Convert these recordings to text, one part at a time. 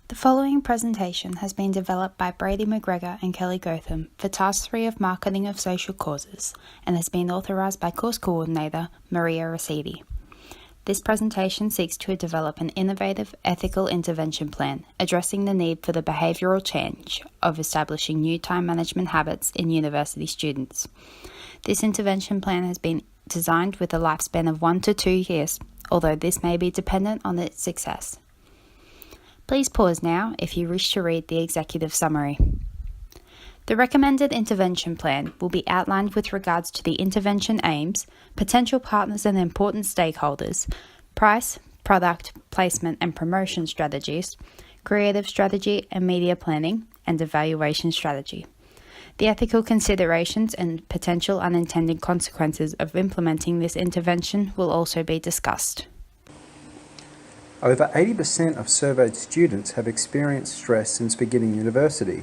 The following presentation has been developed by Brady, McGregor and Kelly Goatham for Task 3 of Marketing of Social Causes and has been authorised by Course Coordinator Maria Rossetti. This presentation seeks to develop an innovative ethical intervention plan addressing the need for the behavioural change of establishing new time management habits in university students. This intervention plan has been designed with a lifespan of 1 to 2 years, although this may be dependent on its success. Please pause now if you wish to read the executive summary. The recommended intervention plan will be outlined with regards to the intervention aims, potential partners and important stakeholders, price, product, placement and promotion strategies, creative strategy and media planning, and evaluation strategy. The ethical considerations and potential unintended consequences of implementing this intervention will also be discussed. Over 80% of surveyed students have experienced stress since beginning university.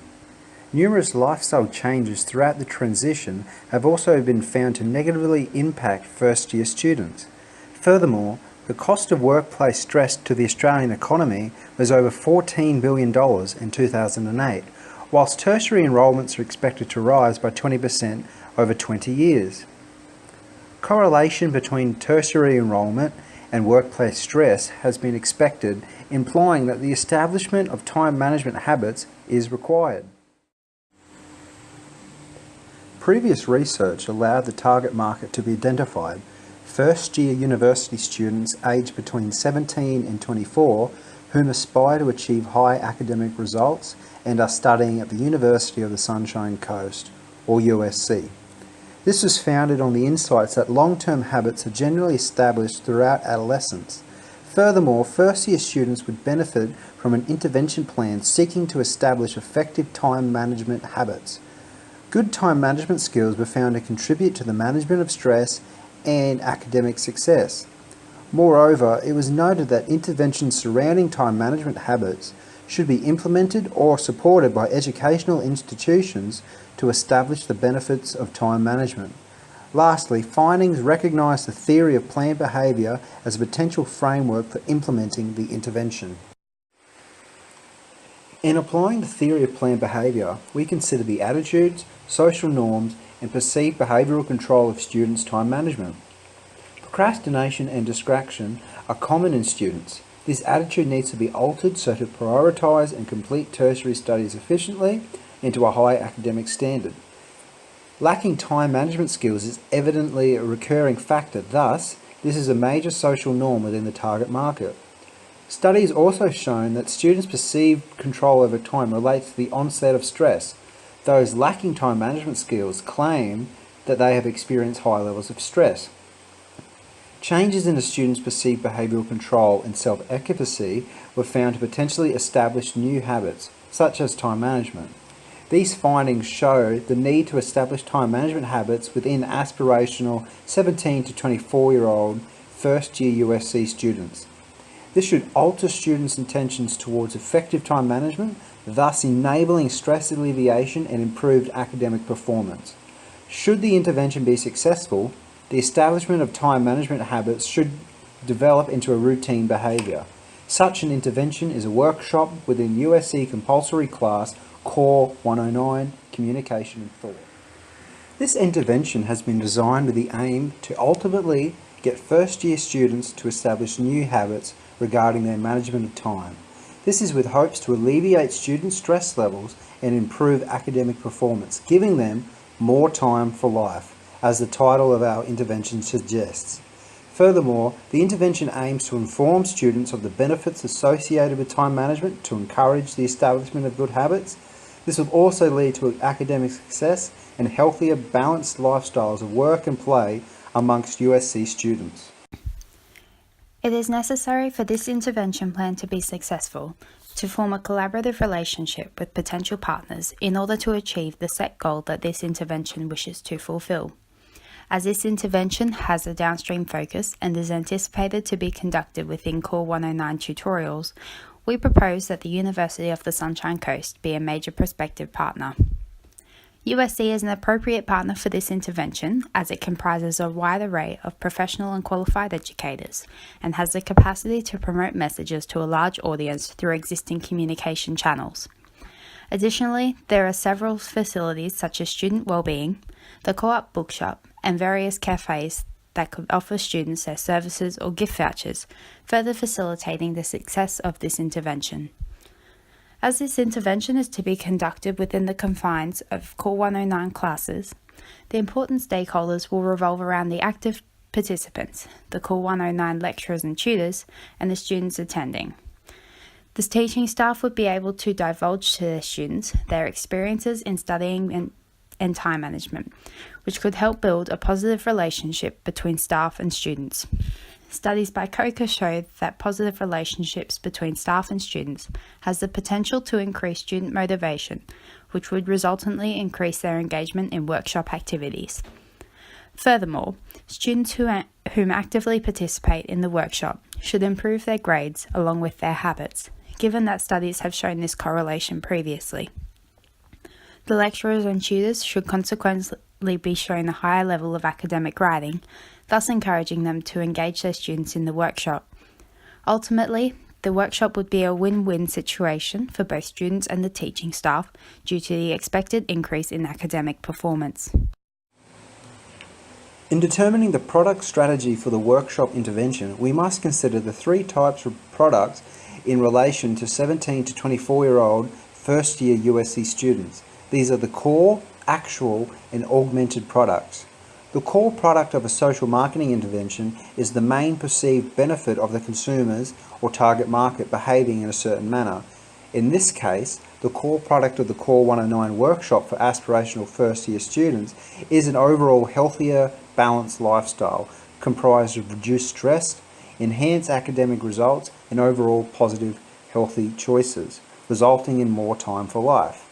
Numerous lifestyle changes throughout the transition have also been found to negatively impact first-year students. Furthermore, the cost of workplace stress to the Australian economy was over $14 billion in 2008, whilst tertiary enrolments are expected to rise by 20% over 20 years. Correlation between tertiary enrolment and workplace stress has been expected, implying that the establishment of time management habits is required. Previous research allowed the target market to be identified: first-year university students aged between 17 and 24 whom aspire to achieve high academic results and are studying at the University of the Sunshine Coast, or USC. This was founded on the insights that long-term habits are generally established throughout adolescence. Furthermore, first-year students would benefit from an intervention plan seeking to establish effective time management habits. Good time management skills were found to contribute to the management of stress and academic success. Moreover, it was noted that interventions surrounding time management habits should be implemented or supported by educational institutions to establish the benefits of time management. Lastly, findings recognise the theory of planned behaviour as a potential framework for implementing the intervention. In applying the theory of planned behaviour, we consider the attitudes, social norms, and perceived behavioural control of students' time management. Procrastination and distraction are common in students. This attitude needs to be altered so to prioritise and complete tertiary studies efficiently and to a high academic standard. Lacking time management skills is evidently a recurring factor, thus, this is a major social norm within the target market. Studies also shown that students' perceived control over time relates to the onset of stress. Those lacking time management skills claim that they have experienced high levels of stress. Changes in a student's perceived behavioural control and self-efficacy were found to potentially establish new habits, such as time management. These findings show the need to establish time management habits within aspirational 17 to 24-year-old first-year USC students. This should alter students' intentions towards effective time management, thus enabling stress alleviation and improved academic performance. Should the intervention be successful, the establishment of time management habits should develop into a routine behaviour. Such an intervention is a workshop within USC compulsory class Core 109, Communication and Thought. This intervention has been designed with the aim to ultimately get first-year students to establish new habits regarding their management of time. This is with hopes to alleviate student stress levels and improve academic performance, giving them more time for life, as the title of our intervention suggests. Furthermore, the intervention aims to inform students of the benefits associated with time management to encourage the establishment of good habits. This will also lead to academic success and healthier, balanced lifestyles of work and play amongst USC students. It is necessary for this intervention plan to be successful to form a collaborative relationship with potential partners in order to achieve the set goal that this intervention wishes to fulfill. As this intervention has a downstream focus and is anticipated to be conducted within Core 109 tutorials, we propose that the University of the Sunshine Coast be a major prospective partner. USC is an appropriate partner for this intervention as it comprises a wide array of professional and qualified educators and has the capacity to promote messages to a large audience through existing communication channels. Additionally, there are several facilities such as student wellbeing, the co-op bookshop, and various cafes that could offer students their services or gift vouchers, further facilitating the success of this intervention. As this intervention is to be conducted within the confines of Core 109 classes, the important stakeholders will revolve around the active participants, the Core 109 lecturers and tutors, and the students attending. The teaching staff would be able to divulge to their students their experiences in studying and time management, which could help build a positive relationship between staff and students. Studies by COCA show that positive relationships between staff and students has the potential to increase student motivation, which would resultantly increase their engagement in workshop activities. Furthermore, students who actively participate in the workshop should improve their grades along with their habits, given that studies have shown this correlation previously. The lecturers and tutors should consequently be shown a higher level of academic writing, thus encouraging them to engage their students in the workshop. Ultimately, the workshop would be a win-win situation for both students and the teaching staff due to the expected increase in academic performance. In determining the product strategy for the workshop intervention, we must consider the three types of products in relation to 17 to 24-year-old first-year USC students. These are the core, actual, and augmented products. The core product of a social marketing intervention is the main perceived benefit of the consumers or target market behaving in a certain manner. In this case, the core product of the Core 109 workshop for aspirational first-year students is an overall healthier, balanced lifestyle comprised of reduced stress, enhanced academic results, and overall positive, healthy choices, resulting in more time for life.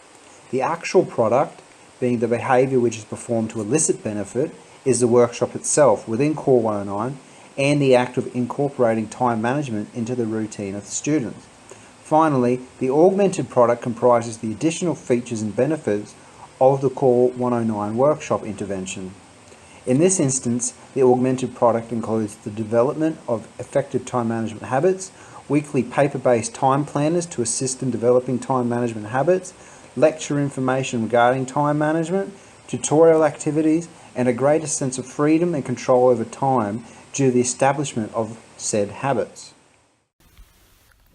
The actual product, being the behaviour which is performed to elicit benefit, is the workshop itself within Core 109 and the act of incorporating time management into the routine of the students. Finally, the augmented product comprises the additional features and benefits of the Core 109 workshop intervention. In this instance, the augmented product includes the development of effective time management habits, weekly paper-based time planners to assist in developing time management habits, lecture information regarding time management, tutorial activities, and a greater sense of freedom and control over time due to the establishment of said habits.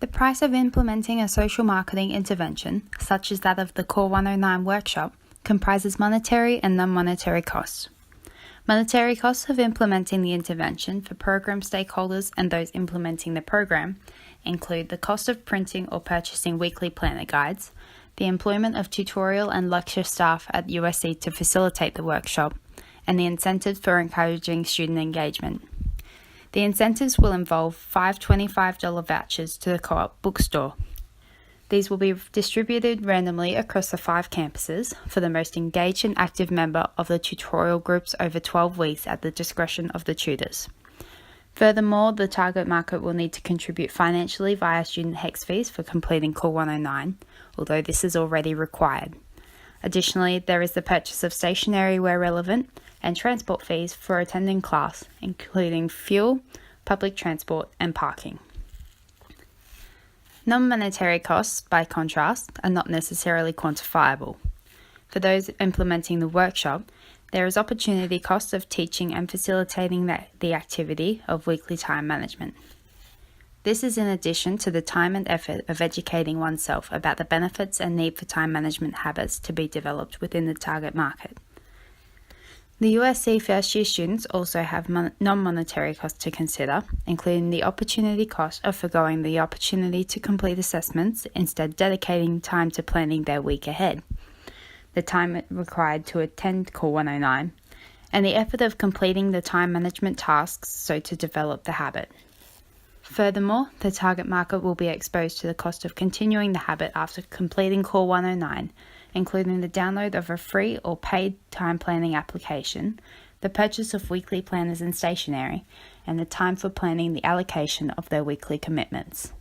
The price of implementing a social marketing intervention, such as that of the Core 109 workshop, comprises monetary and non-monetary costs. Monetary costs of implementing the intervention for program stakeholders and those implementing the program include the cost of printing or purchasing weekly planner guides, the employment of tutorial and lecture staff at USC to facilitate the workshop, and the incentives for encouraging student engagement. The incentives will involve 5 $25 vouchers to the co-op bookstore. These will be distributed randomly across the 5 campuses for the most engaged and active member of the tutorial groups over 12 weeks at the discretion of the tutors. Furthermore, the target market will need to contribute financially via student HEX fees for completing Core 109, although this is already required. Additionally, there is the purchase of stationery where relevant and transport fees for attending class, including fuel, public transport, and parking. Non-monetary costs, by contrast, are not necessarily quantifiable. For those implementing the workshop, there is opportunity costs of teaching and facilitating the activity of weekly time management. This is in addition to the time and effort of educating oneself about the benefits and need for time management habits to be developed within the target market. The USC first-year students also have non-monetary costs to consider, including the opportunity cost of forgoing the opportunity to complete assessments, instead dedicating time to planning their week ahead, the time required to attend Core 109, and the effort of completing the time management tasks so to develop the habit. Furthermore, the target market will be exposed to the cost of continuing the habit after completing Core 109, including the download of a free or paid time planning application, the purchase of weekly planners and stationery, and the time for planning the allocation of their weekly commitments.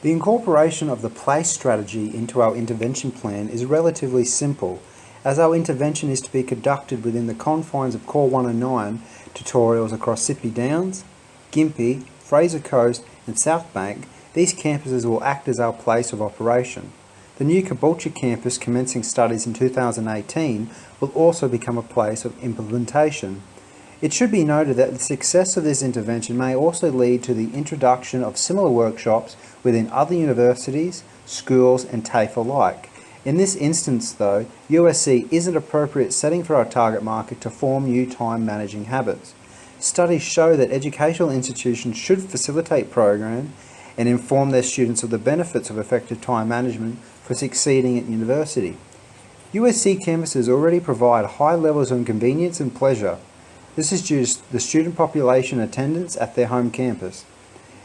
The incorporation of the place strategy into our intervention plan is relatively simple, as our intervention is to be conducted within the confines of Core 109 tutorials across Gympie Downs, Gympie, Fraser Coast and South Bank. These campuses will act as our place of operation. The new Caboolture campus, commencing studies in 2018, will also become a place of implementation. It should be noted that the success of this intervention may also lead to the introduction of similar workshops within other universities, schools and TAFE alike. In this instance though, USC is an appropriate setting for our target market to form new time managing habits. Studies show that educational institutions should facilitate program and inform their students of the benefits of effective time management for succeeding at university. USC campuses already provide high levels of convenience and pleasure. This is due to the student population attendance at their home campus.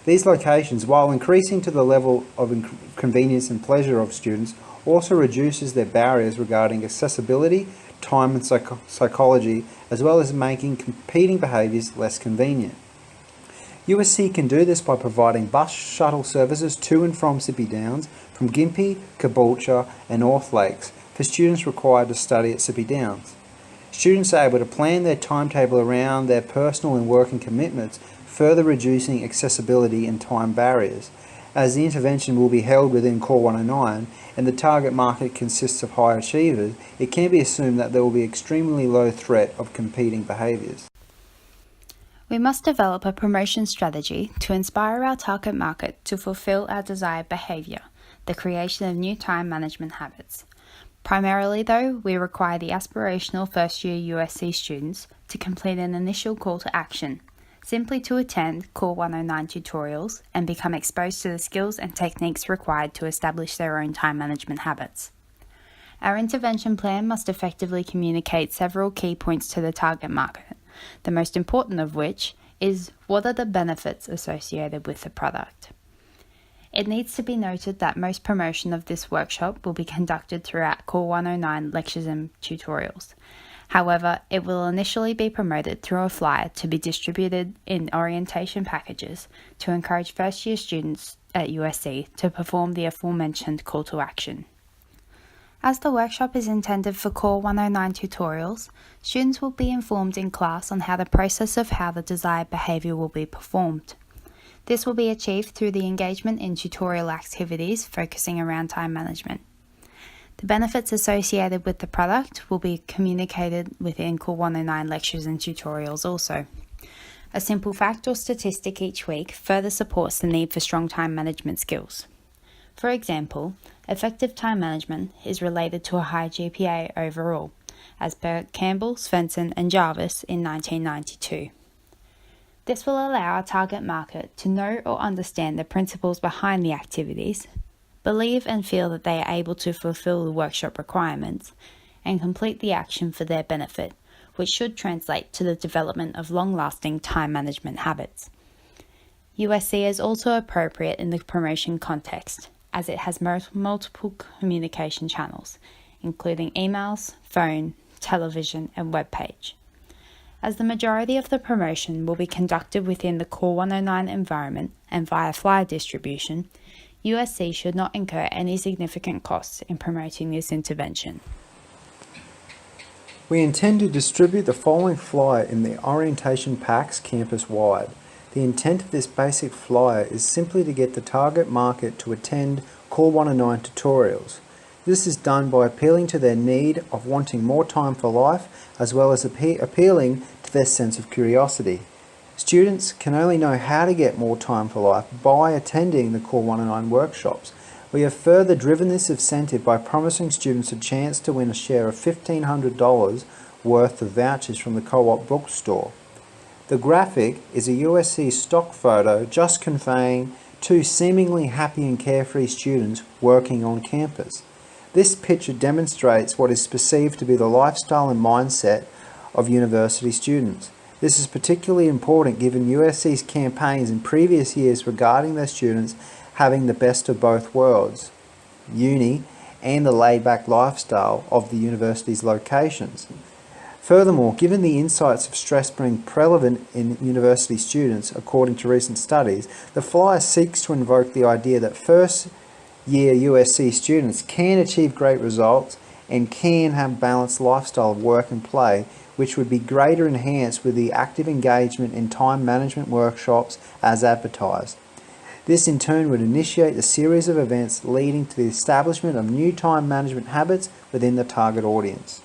These locations, while increasing to the level of convenience and pleasure of students, also reduces their barriers regarding accessibility, time and psychology, as well as making competing behaviours less convenient. USC can do this by providing bus shuttle services to and from Gympie Downs from Gympie, Caboolture and North Lakes for students required to study at Gympie Downs. Students are able to plan their timetable around their personal and working commitments, further reducing accessibility and time barriers. As the intervention will be held within Core 109 and the target market consists of high achievers, it can be assumed that there will be extremely low threat of competing behaviours. We must develop a promotion strategy to inspire our target market to fulfill our desired behaviour, the creation of new time management habits. Primarily though, we require the aspirational first-year USC students to complete an initial call to action, simply to attend Core 109 tutorials and become exposed to the skills and techniques required to establish their own time management habits. Our intervention plan must effectively communicate several key points to the target market, the most important of which is what are the benefits associated with the product. It needs to be noted that most promotion of this workshop will be conducted throughout Core 109 lectures and tutorials. However, it will initially be promoted through a flyer to be distributed in orientation packages to encourage first-year students at USC to perform the aforementioned call to action. As the workshop is intended for Core 109 tutorials, students will be informed in class on how the process of how the desired behaviour will be performed. This will be achieved through the engagement in tutorial activities focusing around time management. The benefits associated with the product will be communicated within Core 109 lectures and tutorials also. A simple fact or statistic each week further supports the need for strong time management skills. For example, effective time management is related to a high GPA overall, as per Campbell, Svensson and Jarvis in 1992. This will allow our target market to know or understand the principles behind the activities, believe and feel that they are able to fulfill the workshop requirements, and complete the action for their benefit, which should translate to the development of long-lasting time management habits. USC is also appropriate in the promotion context, as it has multiple communication channels, including emails, phone, television, and web page. As the majority of the promotion will be conducted within the Core 109 environment and via flyer distribution, USC should not incur any significant costs in promoting this intervention. We intend to distribute the following flyer in the orientation packs campus-wide. The intent of this basic flyer is simply to get the target market to attend Core 109 tutorials. This is done by appealing to their need of wanting more time for life, as well as appealing to their sense of curiosity. Students can only know how to get more time for life by attending the Core 109 workshops. We have further driven this incentive by promising students a chance to win a share of $1,500 worth of vouchers from the Co-op bookstore. The graphic is a USC stock photo just conveying two seemingly happy and carefree students working on campus. This picture demonstrates what is perceived to be the lifestyle and mindset of university students. This is particularly important given USC's campaigns in previous years regarding their students having the best of both worlds, uni and the laid-back lifestyle of the university's locations. Furthermore, given the insights of stress being prevalent in university students, according to recent studies, the flyer seeks to invoke the idea that first-year USC students can achieve great results and can have a balanced lifestyle of work and play, which would be greater enhanced with the active engagement in time management workshops as advertised. This in turn would initiate a series of events leading to the establishment of new time management habits within the target audience.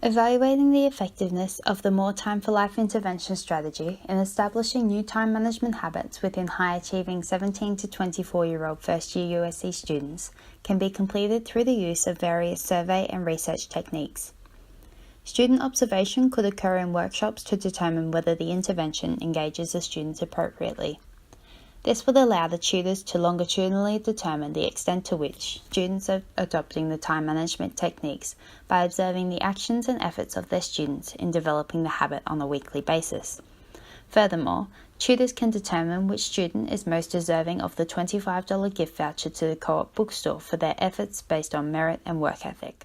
Evaluating the effectiveness of the More Time for Life intervention strategy in establishing new time management habits within high-achieving 17 to 24-year-old first-year USC students can be completed through the use of various survey and research techniques. Student observation could occur in workshops to determine whether the intervention engages the students appropriately. This would allow the tutors to longitudinally determine the extent to which students are adopting the time management techniques by observing the actions and efforts of their students in developing the habit on a weekly basis. Furthermore, tutors can determine which student is most deserving of the $25 gift voucher to the co-op bookstore for their efforts based on merit and work ethic.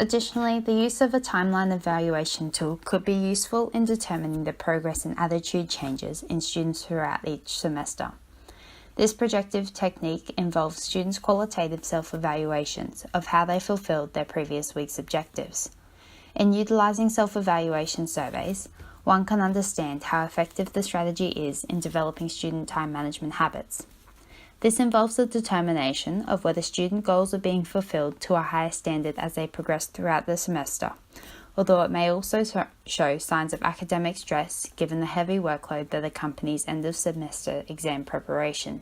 Additionally, the use of a timeline evaluation tool could be useful in determining the progress and attitude changes in students throughout each semester. This projective technique involves students' qualitative self-evaluations of how they fulfilled their previous week's objectives. In utilising self-evaluation surveys, one can understand how effective the strategy is in developing student time management habits. This involves the determination of whether student goals are being fulfilled to a higher standard as they progress throughout the semester, although it may also show signs of academic stress given the heavy workload that accompanies end-of-semester exam preparation.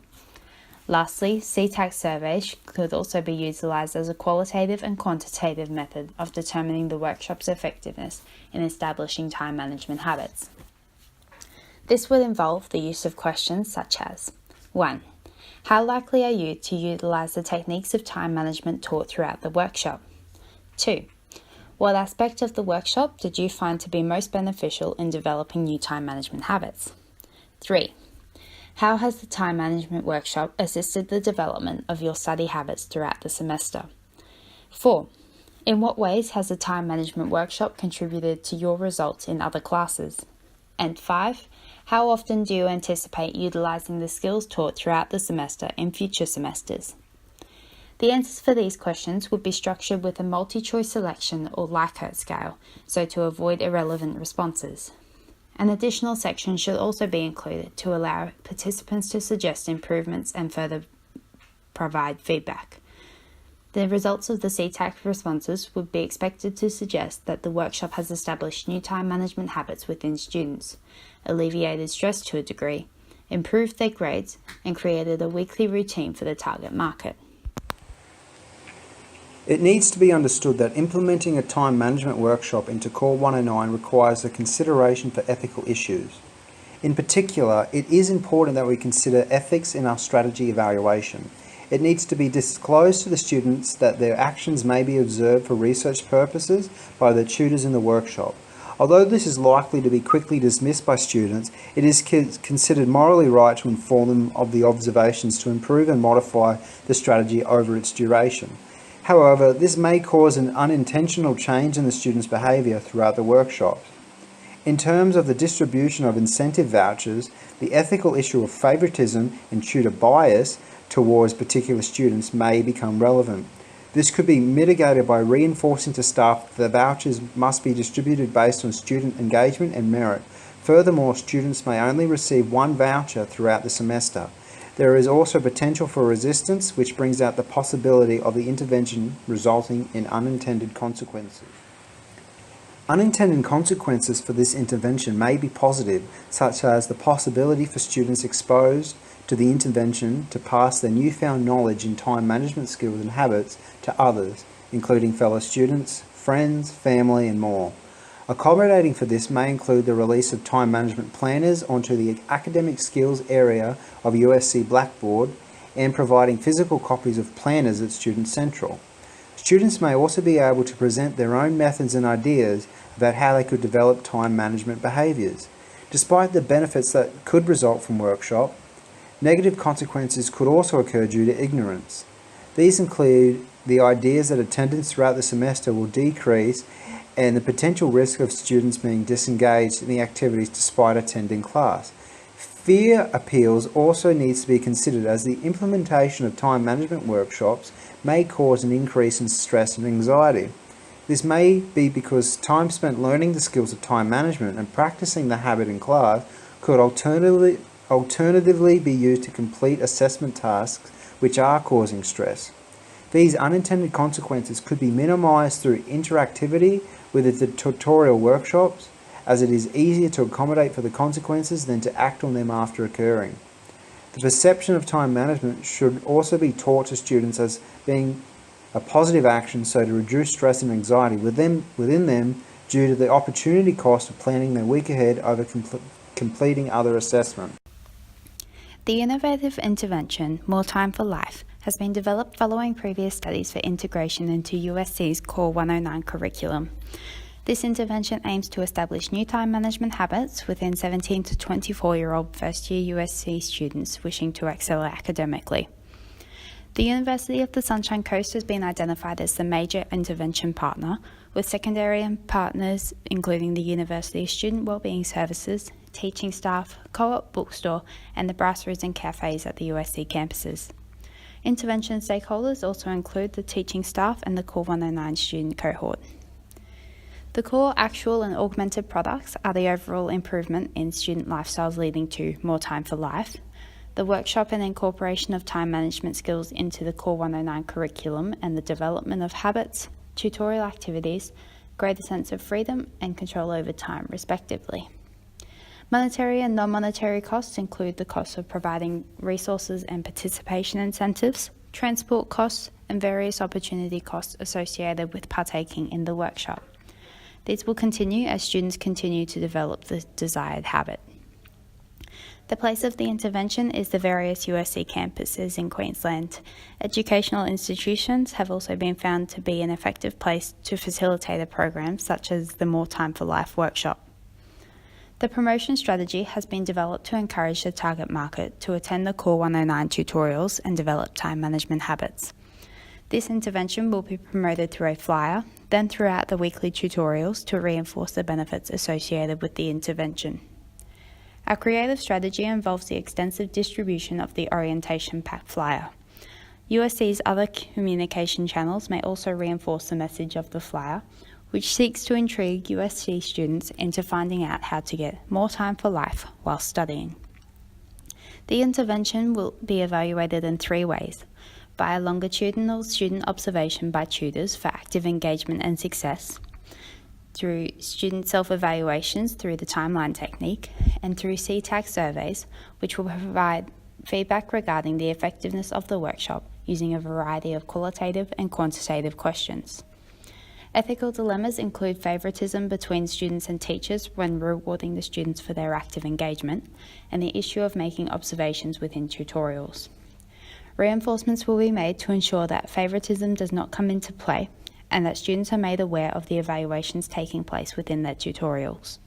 Lastly, CTAC surveys could also be utilised as a qualitative and quantitative method of determining the workshop's effectiveness in establishing time management habits. This would involve the use of questions such as 1. How likely are you to utilise the techniques of time management taught throughout the workshop? 2. What aspect of the workshop did you find to be most beneficial in developing new time management habits? 3. How has the time management workshop assisted the development of your study habits throughout the semester? 4. In what ways has the time management workshop contributed to your results in other classes? And 5. How often do you anticipate utilising the skills taught throughout the semester in future semesters? The answers for these questions would be structured with a multi-choice selection or Likert scale, so to avoid irrelevant responses. An additional section should also be included to allow participants to suggest improvements and further provide feedback. The results of the CTAC responses would be expected to suggest that the workshop has established new time management habits within students, alleviated stress to a degree, improved their grades, and created a weekly routine for the target market. It needs to be understood that implementing a time management workshop into Core 109 requires a consideration for ethical issues. In particular, it is important that we consider ethics in our strategy evaluation. It needs to be disclosed to the students that their actions may be observed for research purposes by the tutors in the workshop. Although this is likely to be quickly dismissed by students, it is considered morally right to inform them of the observations to improve and modify the strategy over its duration. However, this may cause an unintentional change in the student's behaviour throughout the workshop. In terms of the distribution of incentive vouchers, the ethical issue of favouritism and tutor bias towards particular students may become relevant. This could be mitigated by reinforcing to staff that the vouchers must be distributed based on student engagement and merit. Furthermore, students may only receive one voucher throughout the semester. There is also potential for resistance, which brings out the possibility of the intervention resulting in unintended consequences. Unintended consequences for this intervention may be positive, such as the possibility for students exposed to the intervention to pass their newfound knowledge in time management skills and habits to others, including fellow students, friends, family, and more. Accommodating for this may include the release of time management planners onto the academic skills area of USC Blackboard and providing physical copies of planners at Student Central. Students may also be able to present their own methods and ideas about how they could develop time management behaviours. Despite the benefits that could result from workshop, negative consequences could also occur due to ignorance. These include the idea is that attendance throughout the semester will decrease and the potential risk of students being disengaged in the activities despite attending class. Fear appeals also needs to be considered, as the implementation of time management workshops may cause an increase in stress and anxiety. This may be because time spent learning the skills of time management and practicing the habit in class could alternatively be used to complete assessment tasks which are causing stress. These unintended consequences could be minimized through interactivity with the tutorial workshops, as it is easier to accommodate for the consequences than to act on them after occurring. The perception of time management should also be taught to students as being a positive action, so to reduce stress and anxiety within them due to the opportunity cost of planning their week ahead over completing other assessment. The innovative intervention, More Time for Life, has been developed following previous studies for integration into USC's Core 109 curriculum. This intervention aims to establish new time management habits within 17 to 24-year-old first-year USC students wishing to excel academically. The University of the Sunshine Coast has been identified as the major intervention partner, with secondary partners including the University Student Wellbeing Services, teaching staff, co-op bookstore, and the brasseries and cafes at the USC campuses. Intervention stakeholders also include the teaching staff and the Core 109 student cohort. The core actual and augmented products are the overall improvement in student lifestyles leading to more time for life, the workshop and incorporation of time management skills into the Core 109 curriculum and the development of habits, tutorial activities, greater sense of freedom and control over time, respectively. Monetary and non-monetary costs include the costs of providing resources and participation incentives, transport costs, and various opportunity costs associated with partaking in the workshop. These will continue as students continue to develop the desired habit. The place of the intervention is the various USC campuses in Queensland. Educational institutions have also been found to be an effective place to facilitate a program such as the More Time for Life workshop. The promotion strategy has been developed to encourage the target market to attend the Core 109 tutorials and develop time management habits. This intervention will be promoted through a flyer, then throughout the weekly tutorials to reinforce the benefits associated with the intervention. Our creative strategy involves the extensive distribution of the orientation pack flyer. USC's other communication channels may also reinforce the message of the flyer, which seeks to intrigue USC students into finding out how to get more time for life while studying. The intervention will be evaluated in 3 ways: by a longitudinal student observation by tutors for active engagement and success, through student self-evaluations through the timeline technique, and through CTAC surveys, which will provide feedback regarding the effectiveness of the workshop using a variety of qualitative and quantitative questions. Ethical dilemmas include favouritism between students and teachers when rewarding the students for their active engagement, and the issue of making observations within tutorials. Reinforcements will be made to ensure that favouritism does not come into play and that students are made aware of the evaluations taking place within their tutorials.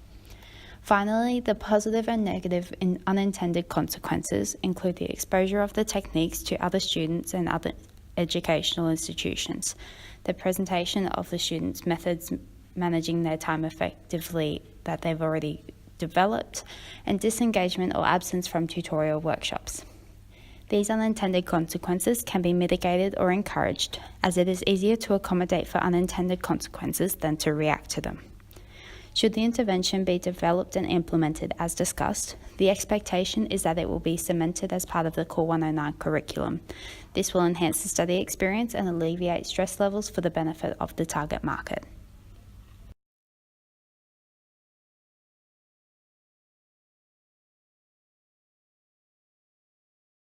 Finally, the positive and negative and unintended consequences include the exposure of the techniques to other students and other educational institutions, the presentation of the students' methods managing their time effectively that they've already developed, and disengagement or absence from tutorial workshops. These unintended consequences can be mitigated or encouraged, as it is easier to accommodate for unintended consequences than to react to them. Should the intervention be developed and implemented as discussed, the expectation is that it will be cemented as part of the Core 109 curriculum. This will enhance the study experience and alleviate stress levels for the benefit of the target market.